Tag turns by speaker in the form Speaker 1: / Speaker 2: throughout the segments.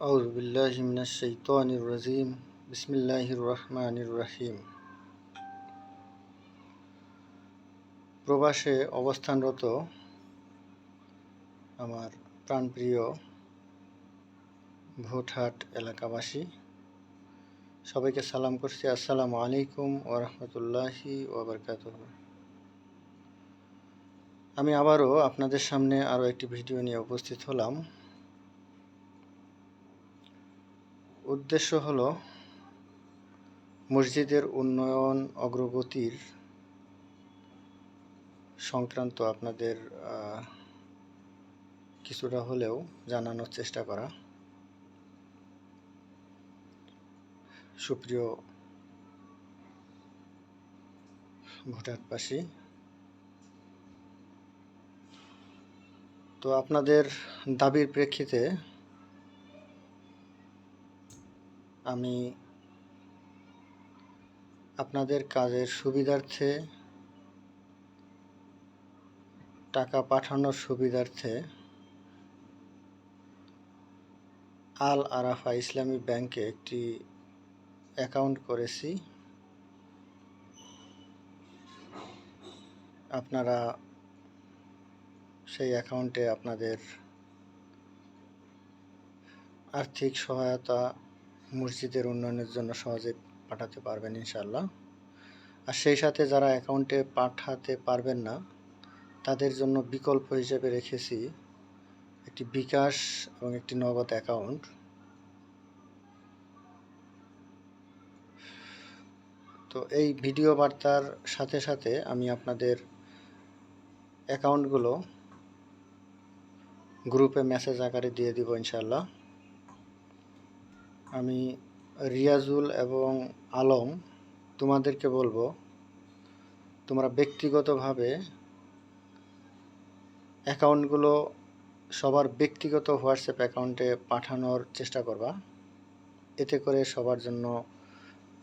Speaker 1: আউযু বিল্লাহি মিনাশ শাইতানির রাজিম। বিসমিল্লাহির রহমানির রহিম। প্রবাসে অবস্থানরত আমার প্রাণপ্রিয় ভোটহাট এলাকাবাসী সবাইকে সালাম করছি। আসসালামু আলাইকুম ওয়া রাহমাতুল্লাহি ওয়া বারাকাতুহু। আমি আবারও আপনাদের সামনে আরও একটি ভিডিও নিয়ে উপস্থিত হলাম। উদ্দেশ্য হলো মসজিদের উন্নয়ন অগ্রগতির সংক্রান্ত আপনাদের কিছুটা হলেও জানানোর চেষ্টা করা। সুপ্রিয় ভোটারবাসী, তো আপনাদের দাবির প্রেক্ষিতে আমি আপনাদের কাজের সুবিধার্থে, টাকা পাঠানোর সুবিধার্থে আল আরাফা ইসলামী ব্যাংকে একটি অ্যাকাউন্ট করেছি। আপনারা সেই অ্যাকাউন্টে আপনাদের আর্থিক সহায়তা মসজিদের উন্নয়নের জন্য সহজে পাঠাতে পারবেন ইনশাআল্লাহ। আর সেই সাথে যারা অ্যাকাউন্টে পাঠাতে পারবেন না তাদের জন্য বিকল্প হিসেবে রেখেছি একটি বিকাশ এবং একটি নগদ অ্যাকাউন্ট। তো এই ভিডিও বার্তার সাথে সাথে আমি আপনাদের অ্যাকাউন্টগুলো গ্রুপে মেসেজ আকারে দিয়ে দিব ইনশাআল্লাহ। আমি রিয়াজুল এবং আলম তোমাদেরকে বলবো, তোমরা ব্যক্তিগতভাবে অ্যাকাউন্টগুলো সবার ব্যক্তিগত হোয়াটসঅ্যাপ অ্যাকাউন্টে পাঠানোর চেষ্টা করবা। এতে করে সবার জন্য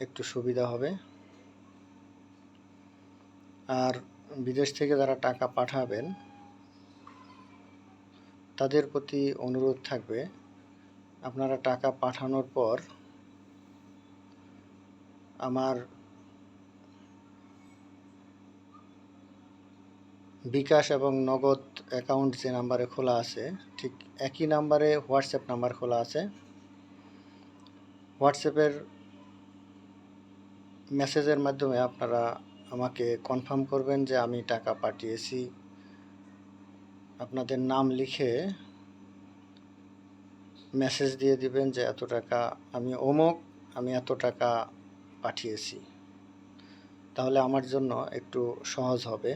Speaker 1: একটু সুবিধা হবে। আর বিদেশ থেকে যারা টাকা পাঠাবেন তাদের প্রতি অনুরোধ থাকবে, আপনারা টাকা পাঠানোর পর আমার বিকাশ এবং নগদ অ্যাকাউন্ট যে নাম্বারে খোলা আছে ঠিক একই নাম্বারে হোয়াটসঅ্যাপ নাম্বার খোলা আছে। হোয়াটসঅ্যাপের মেসেজের মাধ্যমে আপনারা আমাকে কনফার্ম করবেন যে আমি টাকা পাঠিয়েছি। আপনাদের নাম লিখে মেসেজ দিয়ে দিবেন যে এত টাকা, আমি অমুক, আমি এত টাকা পাঠিয়েছি। তাহলে আমার জন্য একটু সহজ হবে।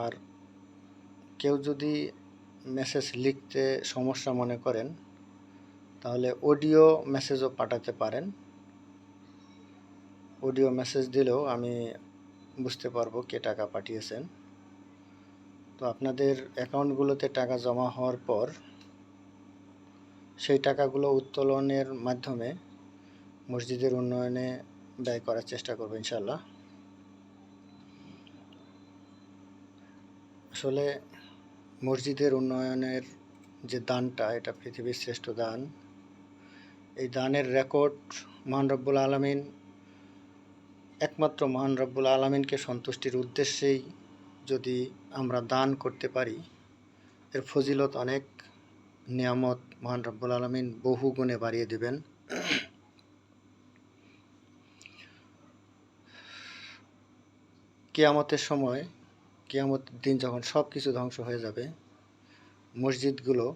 Speaker 1: আর কেউ যদি মেসেজ লিখতে সমস্যা মনে করেন তাহলে অডিও মেসেজও পাঠাতে পারেন। অডিও মেসেজ দিলেও আমি বুঝতে পারবো কে টাকা পাঠিয়েছেন। তো আপনাদের অ্যাকাউন্টগুলোতে টাকা জমা হওয়ার পর সেই টাকাগুলো উত্তোলনের মাধ্যমে মসজিদের উন্নয়নে ব্যয় করার চেষ্টা করবো ইনশাআল্লাহ। আসলে মসজিদের উন্নয়নের যে দানটা, এটা পৃথিবীর শ্রেষ্ঠ দান। এই দানের রেকর্ড মহান রব্বুল আলামিন, একমাত্র মহান রব্বুল আলামিনকে সন্তুষ্টির উদ্দেশ্যেই যদি আমরা দান করতে পারি, এর ফজিলত অনেক, নিয়ামত মহান রব্বুল আলামিন বহু গুণে বাড়িয়ে দিবেন। কিয়ামতের সময়, কিয়ামতের দিন যখন সব কিছু ধ্বংস হয়ে যাবে, মসজিদগুলো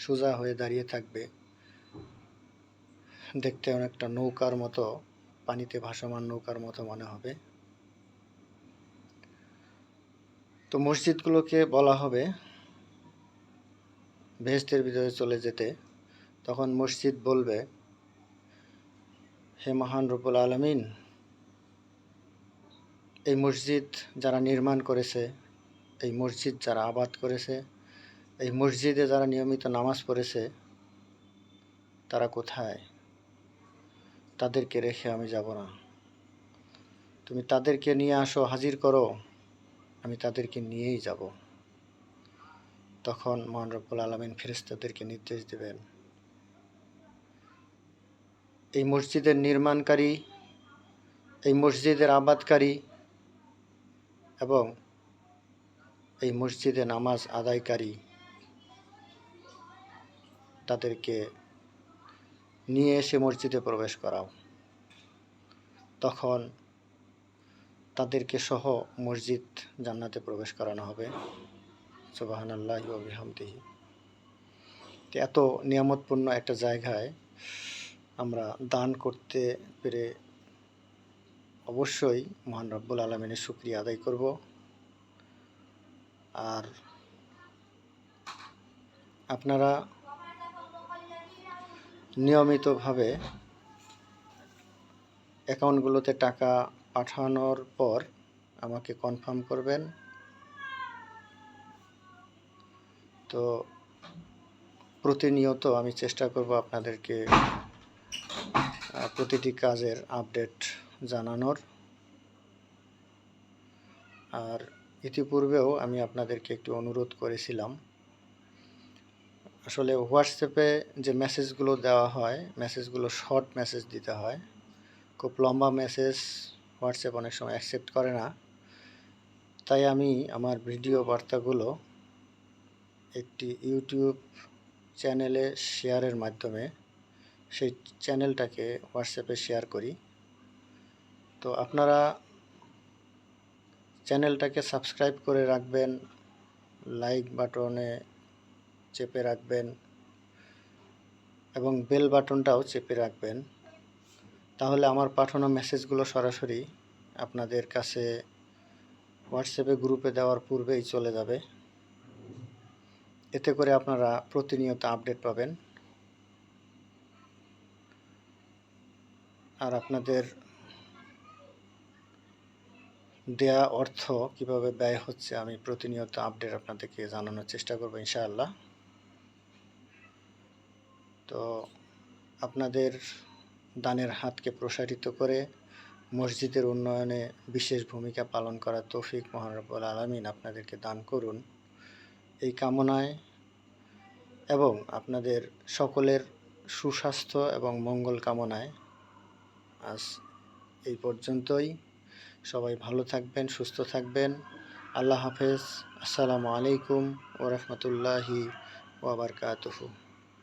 Speaker 1: সোজা হয়ে দাঁড়িয়ে থাকবে, দেখতে অনেকটা নৌকার মতো, পানিতে ভাসমান নৌকার মতো মনে হবে। তো মসজিদগুলোকে বলা হবে বেহেশতের ভিতরে চলে যেতে। তখন মসজিদ বলবে, হে মহান রব্বুল আলামিন, এই মসজিদ যারা নির্মাণ করেছে, এই মসজিদ যারা আবাদ করেছে, এই মসজিদে যারা নিয়মিত নামাজ পড়েছে, তারা কোথায়? তাদেরকে রেখে আমি যাব না। তুমি তাদেরকে নিয়ে আসো, হাজির করো, আমি তাদেরকে নিয়েই যাব। তখন মহান রব্বুল আলামিন ফেরেশতাদেরকে নির্দেশ দেবেন, এই মসজিদের নির্মাণকারী, এই মসজিদের আবাদকারী এবং এই মসজিদে নামাজ আদায়কারী তাদেরকে নিয়ে এসে মসজিদে প্রবেশ করাও। তখন তাদেরকে সহ মসজিদ জান্নাতে প্রবেশ করানো হবে। সুবহানাল্লাহি ওয়া বিহামদিহি। এত নিয়ামতপূর্ণ একটা জায়গায় আমরা দান করতে পেরে অবশ্যই মহান রব্বুল আলামিনের শুকরিয়া আদায় করব। আর আপনারা নিয়মিতভাবে অ্যাকাউন্টগুলোতে টাকা পাঠানোর পর আমাকে কনফার্ম করবেন। তো প্রতিনিয়ত আমি চেষ্টা করব আপনাদেরকে প্রতিটি কাজের আপডেট জানানোর। আর ইতিপূর্বেও আমি আপনাদেরকে একটু অনুরোধ করেছিলাম, আসলে হোয়াটসঅ্যাপে যে মেসেজগুলো দেওয়া হয়, মেসেজগুলো শর্ট মেসেজ দিতে হয়। খুব লম্বা মেসেজ হোয়াটসঅ্যাপ অনেক সময় অ্যাকসেপ্ট করে না। তাই আমি আমার ভিডিও বার্তাগুলো একটি ইউটিউব চ্যানেলে শেয়ারের মাধ্যমে সেই চ্যানেলটাকে হোয়াটসঅ্যাপে শেয়ার করি। তো আপনারা চ্যানেলটাকে সাবস্ক্রাইব করে রাখবেন, লাইক বাটনে চেপে রাখবেন এবং বেল বাটনটাও চেপে রাখবেন। তাহলে আমার পাঠানো মেসেজগুলো সরাসরি আপনাদের কাছে হোয়াটসঅ্যাপে গ্রুপে দেওয়ার পূর্বেই চলে যাবে। এতে করে আপনারা প্রতিনিয়ত আপডেট পাবেন। আর আপনাদের দেয়া অর্থ কিভাবে ব্যয় হচ্ছে আমি প্রতিনিয়ত আপডেট আপনাদেরকে জানানোর চেষ্টা করব ইনশাআল্লাহ। তো আপনাদের দানের হাতকে প্রসারিত করে মসজিদের উন্নয়নে বিশেষ ভূমিকা পালন করার তৌফিক মহান রব্বুল আলামিন আপনাদেরকে দান করুন, এই কামনায় এবং আপনাদের সকলের সুস্বাস্থ্য এবং মঙ্গল কামনায় আজ এই পর্যন্তই। সবাই ভালো থাকবেন, সুস্থ থাকবেন। আল্লাহ হাফেজ। আসসালামু আলাইকুম ওয়া রাহমাতুল্লাহি ওয়া বারাকাতুহু।